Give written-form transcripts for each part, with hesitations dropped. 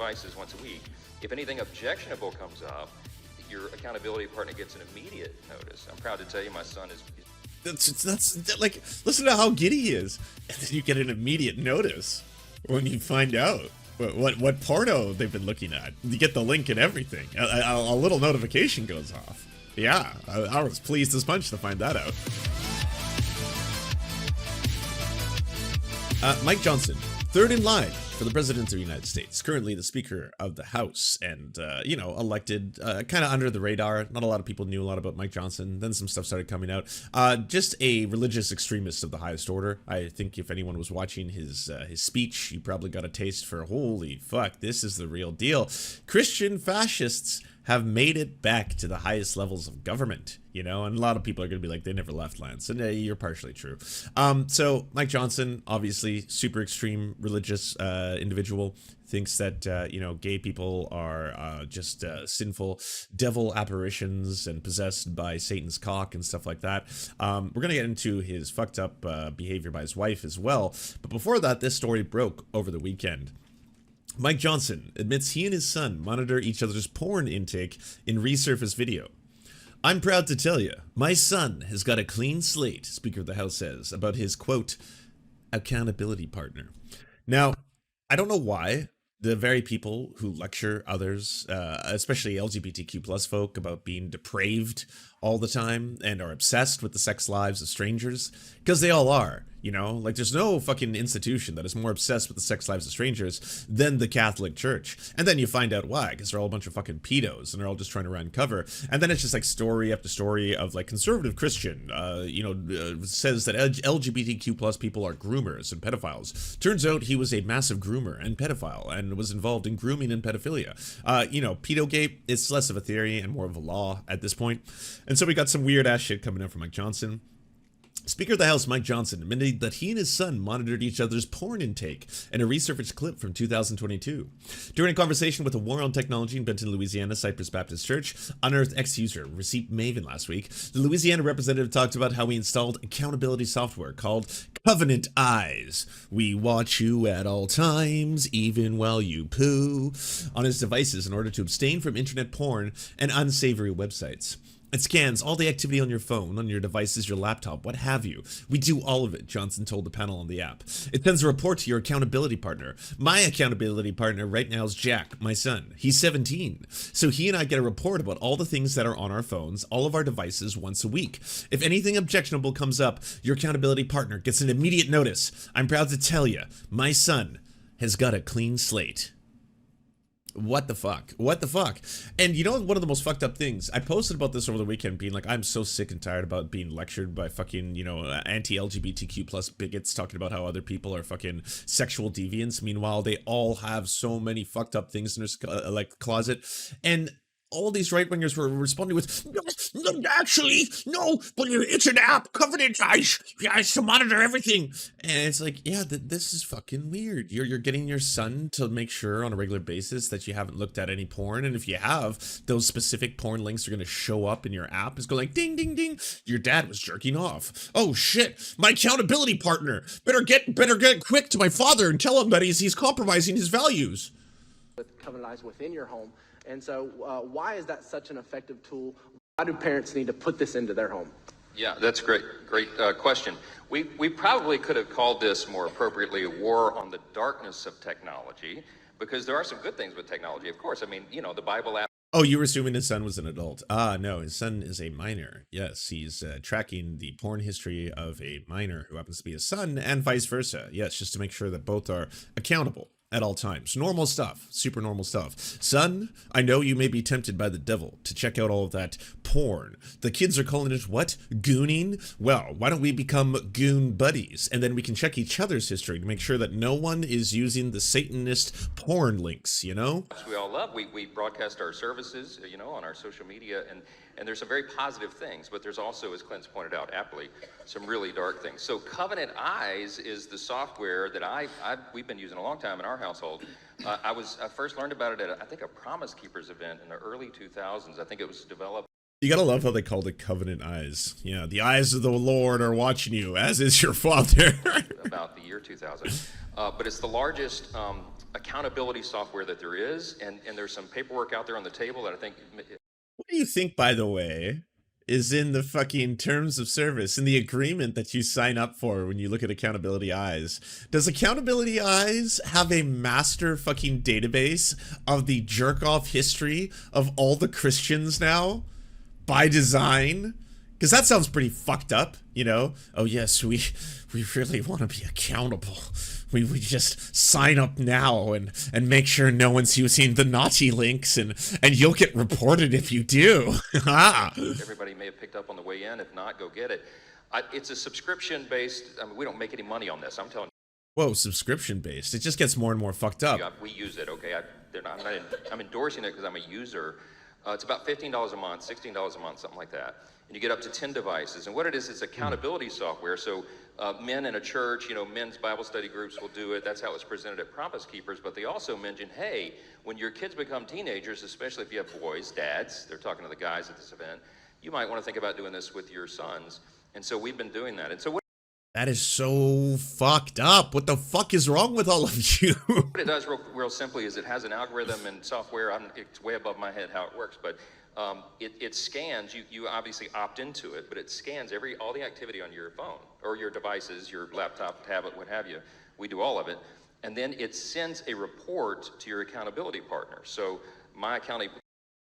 devices once a week. If anything objectionable comes up, your accountability partner gets an immediate notice. I'm proud to tell you my son is... That's like, listen to how giddy he is. And then you get an immediate notice when you find out what porno they've been looking at. You get the link and everything. A little notification goes off. Yeah, I was pleased as punch to find that out. Mike Johnson, third in line for the President of the United States, currently the Speaker of the House, and, you know, elected kind of under the radar. Not a lot of people knew a lot about Mike Johnson. Then some stuff started coming out. Just a religious extremist of the highest order. I think if anyone was watching his speech, you probably got a taste for, holy fuck, this is the real deal. Christian fascists have made it back to the highest levels of government, you know, and a lot of people are going to be like, they never left, Lance, and you're partially true. So Mike Johnson, obviously super extreme religious individual, thinks that, you know, gay people are just sinful devil apparitions and possessed by Satan's cock and stuff like that. We're going to get into his fucked up behavior by his wife as well. But before that, this story broke over the weekend. Mike Johnson admits he and his son monitor each other's porn intake in resurfaced video. I'm proud to tell you, my son has got a clean slate, Speaker of the House says, about his, quote, accountability partner. Now, I don't know why the very people who lecture others, especially LGBTQ plus folk, about being depraved all the time and are obsessed with the sex lives of strangers, because they all are. You know, like there's no fucking institution that is more obsessed with the sex lives of strangers than the Catholic Church. And then you find out why, because they're all a bunch of fucking pedos and they're all just trying to run cover. And then it's just like story after story of like conservative Christian, you know, says that LGBTQ plus people are groomers and pedophiles. Turns out he was a massive groomer and pedophile and was involved in grooming and pedophilia. You know, pedogate, it's less of a theory and more of a law at this point. And so we got some weird ass shit coming out from Mike Johnson. Speaker of the House Mike Johnson admitted that he and his son monitored each other's porn intake in a resurfaced clip from 2022. During a conversation with a War on Technology in Benton, Louisiana Cypress Baptist Church, unearthed ex-user Receipt Maven last week, the Louisiana representative talked about how he installed accountability software called Covenant Eyes. We watch you at all times, even while you poo, on his devices in order to abstain from internet porn and unsavory websites. It scans all the activity on your phone, on your devices, your laptop, what have you. We do all of it, Johnson told the panel on the app. It sends a report to your accountability partner. My accountability partner right now is Jack, my son. He's 17. So he and I get a report about all the things that are on our phones, all of our devices once a week. If anything objectionable comes up, your accountability partner gets an immediate notice. I'm proud to tell you, my son has got a clean slate. What the fuck? What the fuck? And you know, one of the most fucked up things, I posted about this over the weekend being like, I'm so sick and tired about being lectured by fucking, you know, anti-LGBTQ plus bigots talking about how other people are fucking sexual deviants. Meanwhile, they all have so many fucked up things in their like closet. And all these right-wingers were responding with, no, actually, no, but it's an app, Covenant Eyes, to monitor everything. And it's like, yeah, this is fucking weird. You're getting your son to make sure on a regular basis that you haven't looked at any porn, and if you have, those specific porn links are going to show up in your app. It's going like, ding, ding, ding, your dad was jerking off. Oh shit, my accountability partner, better get quick to my father and tell him that he's compromising his values. With Covenant Eyes within your home. And so why is that such an effective tool? Why do parents need to put this into their home? Yeah, that's great question. We probably could have called this more appropriately a war on the darkness of technology, because there are some good things with technology, of course. I mean, you know, the Bible app. Oh, you were assuming his son was an adult. No, his son is a minor. Yes, he's tracking the porn history of a minor who happens to be his son, and vice versa. Yes, just to make sure that both are accountable at all times. Normal stuff, super normal stuff. Son, I know you may be tempted by the devil to check out all of that porn. The kids are calling it what? Gooning? Well, why don't we become goon buddies? And then we can check each other's history to make sure that no one is using the Satanist porn links, you know? We all love. We broadcast our services, you know, on our social media, and there's some very positive things, but there's also, as Clint's pointed out aptly, some really dark things. So Covenant Eyes is the software that we've been using a long time in our household. I first learned about it at, I think, a Promise Keepers event in the early 2000s. I think it was developed. You gotta love how they called it Covenant Eyes. Yeah, the eyes of the Lord are watching you, as is your father. About the year 2000. But it's the largest accountability software that there is, and there's some paperwork out there on the table that I think. What do you think, by the way, is in the fucking terms of service, in the agreement that you sign up for when you look at Accountability Eyes? Does Accountability Eyes have a master fucking database of the jerk-off history of all the Christians now? By design? Because that sounds pretty fucked up, you know? Oh yes, we really want to be accountable. We just sign up now and make sure no one's using the naughty links, and you'll get reported if you do. Everybody may have picked up on the way in. If not, go get it. It's a subscription-based. I mean, we don't make any money on this. I'm telling you. Whoa, subscription-based. It just gets more and more fucked up. We use it, okay? I'm endorsing it because I'm a user. It's about $15 a month, $16 a month, something like that. And you get up to 10 devices. And what it is accountability software. So men in a church, you know, men's Bible study groups will do it. That's how it's presented at Promise Keepers. But they also mention, hey, when your kids become teenagers, especially if you have boys, dads, they're talking to the guys at this event, you might want to think about doing this with your sons. And so we've been doing that. And so that is so fucked up. What the fuck is wrong with all of you? What it does real simply is it has an algorithm and software. It's way above my head how it works, but it scans. You obviously opt into it, but it scans all the activity on your phone or your devices, your laptop, tablet, what have you. We do all of it, and then it sends a report to your accountability partner. So my accountability.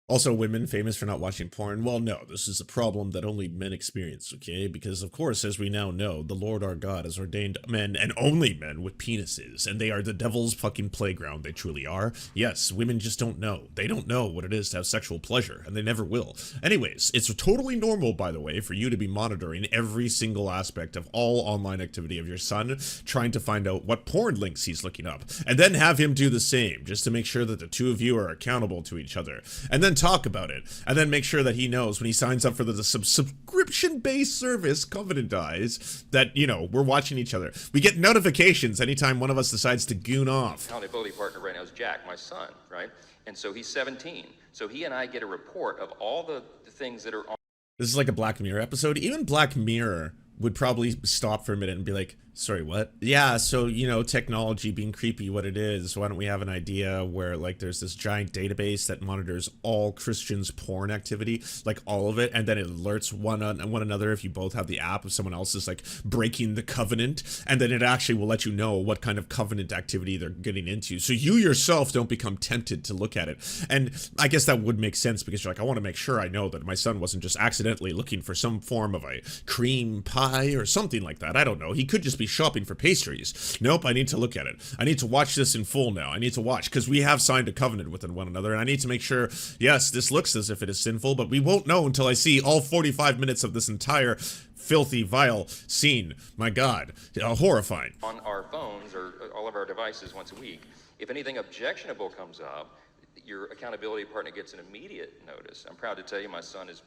Also, women famous for not watching porn? Well, no, this is a problem that only men experience, okay? Because, of course, as we now know, the Lord our God has ordained men, and only men, with penises, and they are the devil's fucking playground, they truly are. Yes, women just don't know. They don't know what it is to have sexual pleasure, and they never will. Anyways, it's totally normal, by the way, for you to be monitoring every single aspect of all online activity of your son, trying to find out what porn links he's looking up, and then have him do the same, just to make sure that the two of you are accountable to each other. And then talk about it, and then make sure that he knows when he signs up for the subscription-based service, Covenant Eyes, that, you know, we're watching each other. We get notifications anytime one of us decides to goon off. Accountability partner right now is Jack, my son, right? And so he's 17. So he and I get a report of all the things that are on. This is like a Black Mirror episode. Even Black Mirror would probably stop for a minute and be like, sorry, what? Yeah, so, you know, technology being creepy, what it is, why don't we have an idea where, like, there's this giant database that monitors all Christians' porn activity, like, all of it, and then it alerts one another if you both have the app if someone else is, like, breaking the covenant, and then it actually will let you know what kind of covenant activity they're getting into, so you yourself don't become tempted to look at it. And I guess that would make sense, because you're like, I want to make sure I know that my son wasn't just accidentally looking for some form of a cream pie or something like that. I don't know. He could just be shopping for pastries. Nope, I need to look at it. I need to watch this in full now. I need to watch, because we have signed a covenant with one another, and I need to make sure, yes, this looks as if it is sinful, but we won't know until I see all 45 minutes of this entire filthy, vile scene. My God, horrifying. On our phones or all of our devices once a week, if anything objectionable comes up, your accountability partner gets an immediate notice. I'm proud to tell you my son is.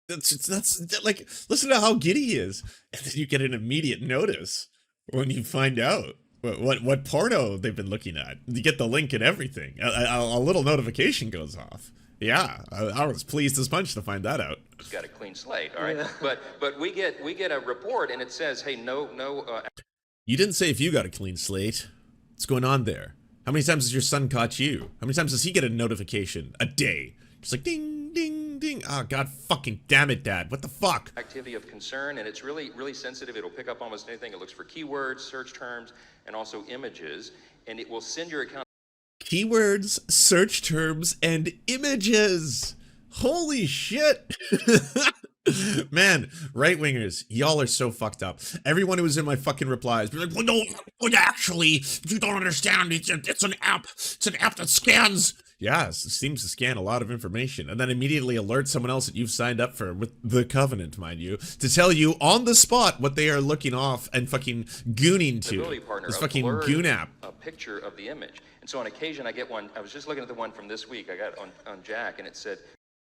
That's like, listen to how giddy he is, and then you get an immediate notice when you find out what porno they've been looking at. You get the link and everything. A little notification goes off. Yeah, I was pleased as punch to find that out. He's got a clean slate, all right. But we get a report and it says, hey, no. You didn't say if you got a clean slate. What's going on there? How many times has your son caught you? How many times does he get a notification a day? Just like ding, ding, ding. Oh, God fucking damn it, Dad. What the fuck? Activity of concern, and it's really, really sensitive. It'll pick up almost anything. It looks for keywords, search terms, and also images, and it will send your account. Keywords, search terms, and images. Holy shit. Man, right-wingers, y'all are so fucked up. Everyone who was in my fucking replies be like, well, no, actually, you don't understand. It's an app. It's an app that scans. Yes, it seems to scan a lot of information, and then immediately alert someone else that you've signed up for, with the Covenant, mind you, to tell you on the spot what they are looking off and fucking gooning to. This fucking goon app. A picture of the image. And so on occasion I get one, I was just looking at the one from this week I got on Jack, and it said,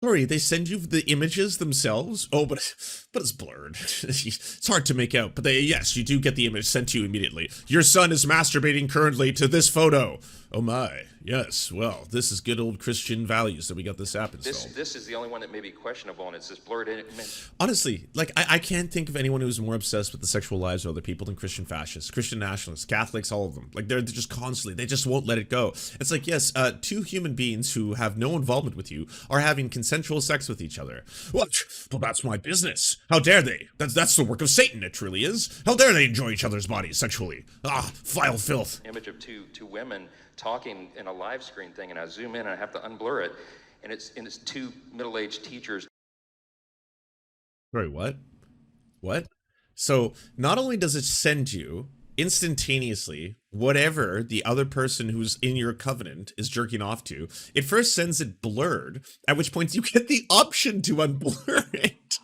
sorry, they send you the images themselves? Oh, but it's blurred. It's hard to make out. But yes, you do get the image sent to you immediately. Your son is masturbating currently to this photo. Oh my, yes. Well, this is good old Christian values that we got this app installed. This is the only one that may be questionable, and it's this blurred image. Honestly, like, I can't think of anyone who's more obsessed with the sexual lives of other people than Christian fascists, Christian nationalists, Catholics, all of them. Like, they're just constantly, they just won't let it go. It's like, yes, two human beings who have no involvement with you are having consensual sex with each other. What? Well, that's my business. How dare they? That's the work of Satan, it truly is. How dare they enjoy each other's bodies sexually? Ah, vile filth. Image of two women talking in a live screen thing, and I zoom in and I have to unblur it, and it's two middle-aged teachers. Sorry, what? What? So not only does it send you instantaneously whatever the other person who's in your covenant is jerking off to, it first sends it blurred, at which point you get the option to unblur it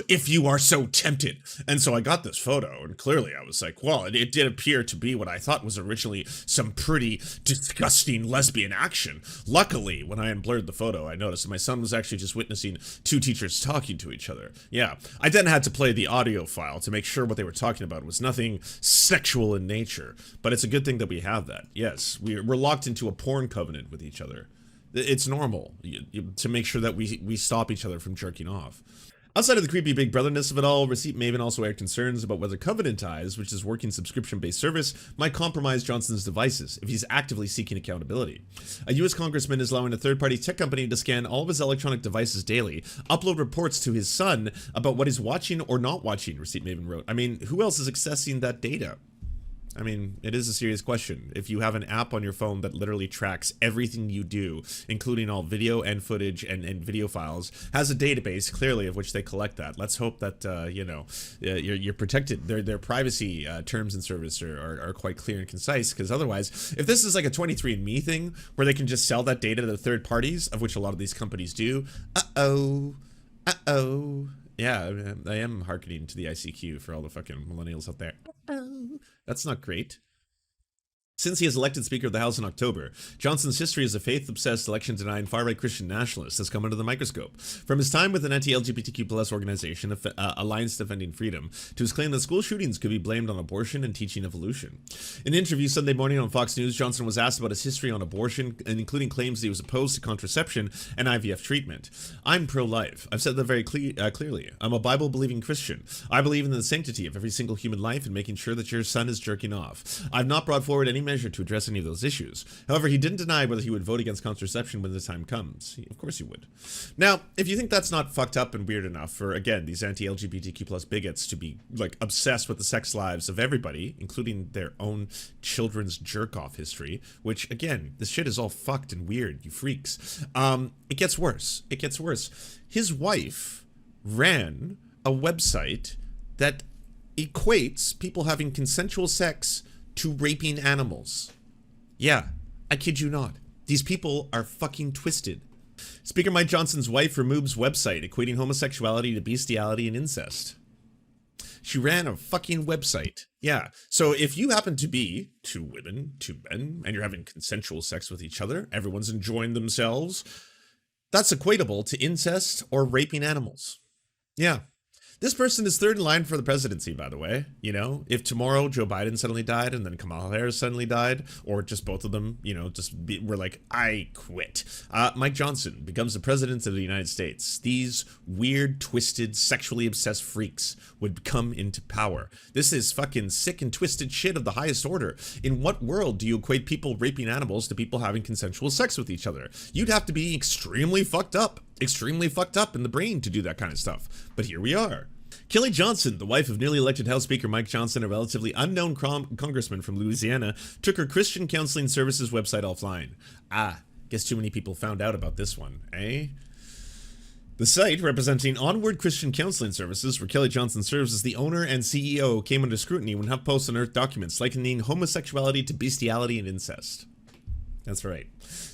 if you are so tempted. And so I got this photo, and clearly I was like, well, it did appear to be what I thought was originally some pretty disgusting lesbian action. Luckily, when I unblurred the photo, I noticed that my son was actually just witnessing two teachers talking to each other. Yeah, I then had to play the audio file to make sure what they were talking about was nothing sexual in nature, but it's a good thing that we have that. Yes, we're locked into a porn covenant with each other. It's normal to make sure that we stop each other from jerking off. Outside of the creepy big brotherness of it all, Receipt Maven also aired concerns about whether Covenant Eyes, which is working subscription-based service, might compromise Johnson's devices if he's actively seeking accountability. A U.S. congressman is allowing a third-party tech company to scan all of his electronic devices daily, upload reports to his son about what he's watching or not watching, Receipt Maven wrote. I mean, who else is accessing that data? I mean, it is a serious question. If you have an app on your phone that literally tracks everything you do, including all video and footage and video files, has a database, clearly, of which they collect that. Let's hope that, you're protected. Their privacy terms and service are quite clear and concise, because otherwise, if this is like a 23andMe thing, where they can just sell that data to third parties, of which a lot of these companies do, yeah, I am hearkening to the ICQ for all the fucking millennials out there. That's not great. Since he is elected Speaker of the House in October, Johnson's history as a faith-obsessed, election-denying, far-right Christian nationalist has come under the microscope. From his time with an anti-LGBTQ+ organization, Alliance Defending Freedom, to his claim that school shootings could be blamed on abortion and teaching evolution. In an interview Sunday morning on Fox News, Johnson was asked about his history on abortion, and including claims that he was opposed to contraception and IVF treatment. I'm pro-life. I've said that very clearly. I'm a Bible-believing Christian. I believe in the sanctity of every single human life and making sure that your son is jerking off. I've not brought forward any measure to address any of those issues. However, he didn't deny whether he would vote against contraception when the time comes. Of course he would. Now, if you think that's not fucked up and weird enough for, again, these anti-LGBTQ+ bigots to be, like, obsessed with the sex lives of everybody, including their own children's jerk-off history, which, again, this shit is all fucked and weird, you freaks. It gets worse. It gets worse. His wife ran a website that equates people having consensual sex to raping animals. Yeah, I kid you not. These people are fucking twisted. Speaker Mike Johnson's wife removes website equating homosexuality to bestiality and incest. She ran a fucking website. Yeah, so if you happen to be two women, two men, and you're having consensual sex with each other, everyone's enjoying themselves, that's equatable to incest or raping animals. Yeah. This person is third in line for the presidency, by the way. You know, if tomorrow Joe Biden suddenly died and then Kamala Harris suddenly died, or just both of them, you know, were like, I quit. Mike Johnson becomes the president of the United States. These weird, twisted, sexually obsessed freaks would come into power. This is fucking sick and twisted shit of the highest order. In what world do you equate people raping animals to people having consensual sex with each other? You'd have to be extremely fucked up in the brain to do that kind of stuff. But here we are. Kelly Johnson, the wife of newly elected House Speaker Mike Johnson, a relatively unknown congressman from Louisiana, took her Christian counseling services website offline. Guess too many people found out about this one, eh? The site, representing Onward Christian Counseling Services, where Kelly Johnson serves as the owner and CEO, came under scrutiny when HuffPost unearthed documents likening homosexuality to bestiality and incest. That's right.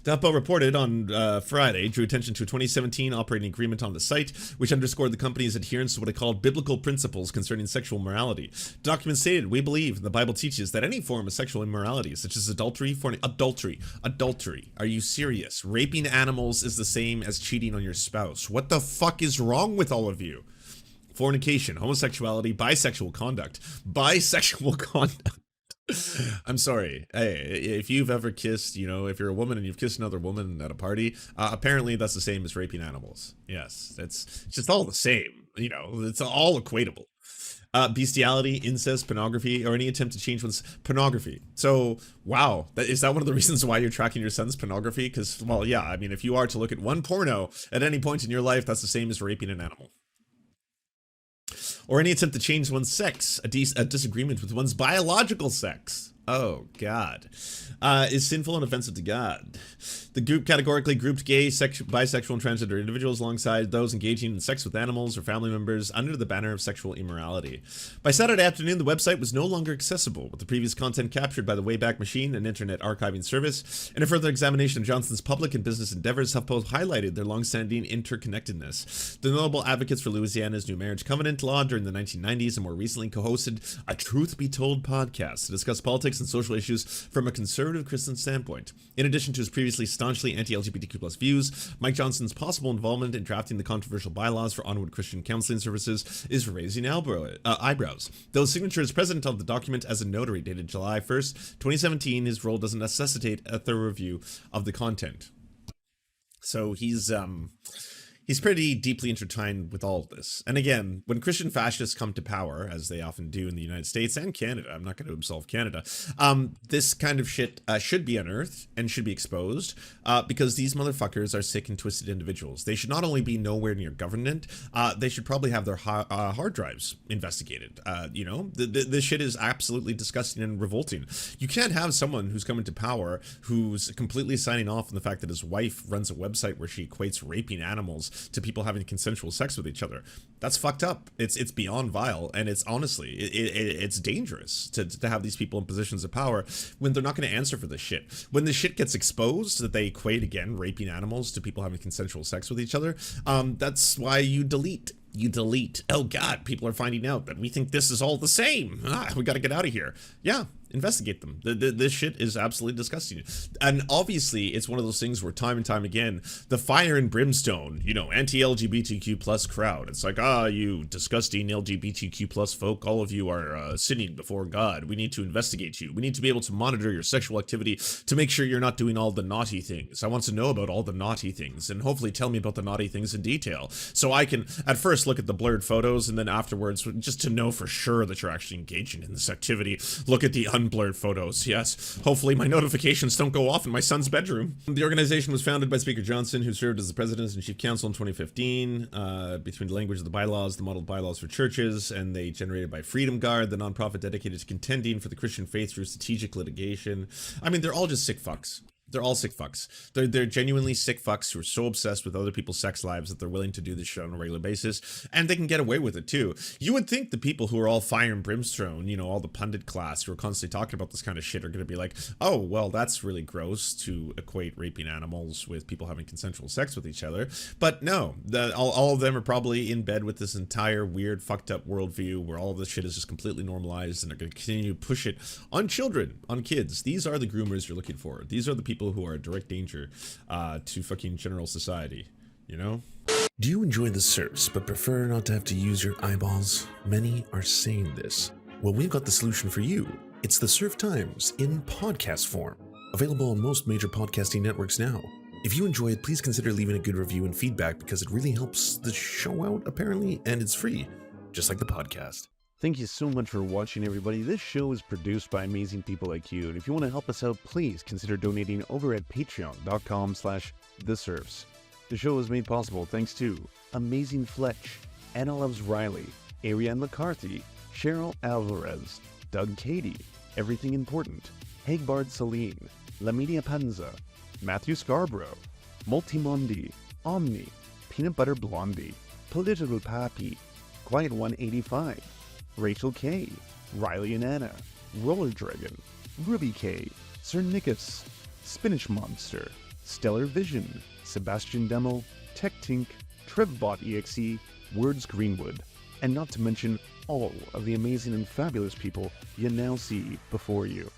The HuffPo reported on Friday drew attention to a 2017 operating agreement on the site, which underscored the company's adherence to what it called biblical principles concerning sexual morality. The document stated, "We believe, and the Bible teaches, that any form of sexual immorality, such as adultery, are you serious? Raping animals is the same as cheating on your spouse. What the fuck is wrong with all of you? Fornication, homosexuality, bisexual conduct. I'm sorry. Hey, if you've ever kissed, if you're a woman and you've kissed another woman at a party, apparently that's the same as raping animals. Yes, it's just all the same. It's all equatable. Bestiality, incest, pornography, or any attempt to change one's pornography. So, wow, is that one of the reasons why you're tracking your son's pornography? Because, well, yeah, I mean, if you are to look at one porno at any point in your life, that's the same as raping an animal. Or any attempt to change one's sex, a disagreement with one's biological sex. Oh, God. Is sinful and offensive to God. The group categorically grouped gay, bisexual, and transgender individuals alongside those engaging in sex with animals or family members under the banner of sexual immorality. By Saturday afternoon, the website was no longer accessible, with the previous content captured by the Wayback Machine, an internet archiving service. In a further examination of Johnson's public and business endeavors, HuffPost highlighted their long-standing interconnectedness. The notable advocates for Louisiana's new marriage covenant law during the 1990s and more recently co-hosted a Truth Be Told podcast to discuss politics and social issues from a conservative Christian standpoint. In addition to his previously staunchly anti-LGBTQ+ views, Mike Johnson's possible involvement in drafting the controversial bylaws for Onward Christian Counseling Services is raising eyebrows. Though his signature as president of the document as a notary dated July 1st, 2017, his role doesn't necessitate a thorough review of the content. So he's pretty deeply intertwined with all of this. And again, when Christian fascists come to power, as they often do in the United States and Canada, I'm not going to absolve Canada, this kind of shit should be unearthed and should be exposed because these motherfuckers are sick and twisted individuals. They should not only be nowhere near government, they should probably have their hard drives investigated. This shit is absolutely disgusting and revolting. You can't have someone who's coming to power who's completely signing off on the fact that his wife runs a website where she equates raping animals to people having consensual sex with each other. That's fucked up. It's beyond vile, and it's honestly it's dangerous to have these people in positions of power when they're not going to answer for this shit. When this shit gets exposed, that they equate again raping animals to people having consensual sex with each other, that's why you delete. Oh God, people are finding out that we think this is all the same. We got to get out of here. Yeah, investigate them. This shit is absolutely disgusting. And obviously, it's one of those things where time and time again, the fire and brimstone, anti-LGBTQ plus crowd. It's like, you disgusting LGBTQ plus folk, all of you are sinning before God. We need to investigate you. We need to be able to monitor your sexual activity to make sure you're not doing all the naughty things. I want to know about all the naughty things and hopefully tell me about the naughty things in detail. So I can, at first, look at the blurred photos and then afterwards, just to know for sure that you're actually engaging in this activity, look at the unblurred photos. Yes, hopefully my notifications don't go off in my son's bedroom. The organization was founded by Speaker Johnson, who served as the president and chief counsel in 2015, between the language of the bylaws, the model bylaws for churches, and they generated by Freedom Guard, the nonprofit dedicated to contending for the Christian faith through strategic litigation. I mean, they're all just sick fucks. They're all sick fucks. They're genuinely sick fucks who are so obsessed with other people's sex lives that they're willing to do this shit on a regular basis, and they can get away with it too. You would think the people who are all fire and brimstone, all the pundit class who are constantly talking about this kind of shit are going to be like, oh, well, that's really gross to equate raping animals with people having consensual sex with each other. But no, all of them are probably in bed with this entire weird, fucked up worldview where all of this shit is just completely normalized, and they're going to continue to push it on children, on kids. These are the groomers you're looking for. These are the people who are a direct danger to fucking general society, Do you enjoy the Serfs but prefer not to have to use your eyeballs? Many are saying this. Well, we've got the solution for you. It's the Serf Times in podcast form, available on most major podcasting networks now. If you enjoy it, please consider leaving a good review and feedback because it really helps the show out, apparently, and it's free, just like the podcast. Thank you so much for watching, everybody. This show is produced by amazing people like you, and if you want to help us out, please consider donating over at patreon.com/theserfs. The show is made possible thanks to Amazing Fletch, Anna Loves Riley, Ariane McCarthy, Cheryl Alvarez, Doug Cady, Everything Important, Hagbard Celine, Laminia Panza, Matthew Scarborough, Multimondi, Omni, Peanut Butter Blondie, Political Pappy, Quiet 185, Rachel K, Riley and Anna, Roller Dragon, Ruby K, Sir Nickus, Spinach Monster, Stellar Vision, Sebastian Demo, Tech Tink, Trevbot EXE, Words Greenwood, and not to mention all of the amazing and fabulous people you now see before you.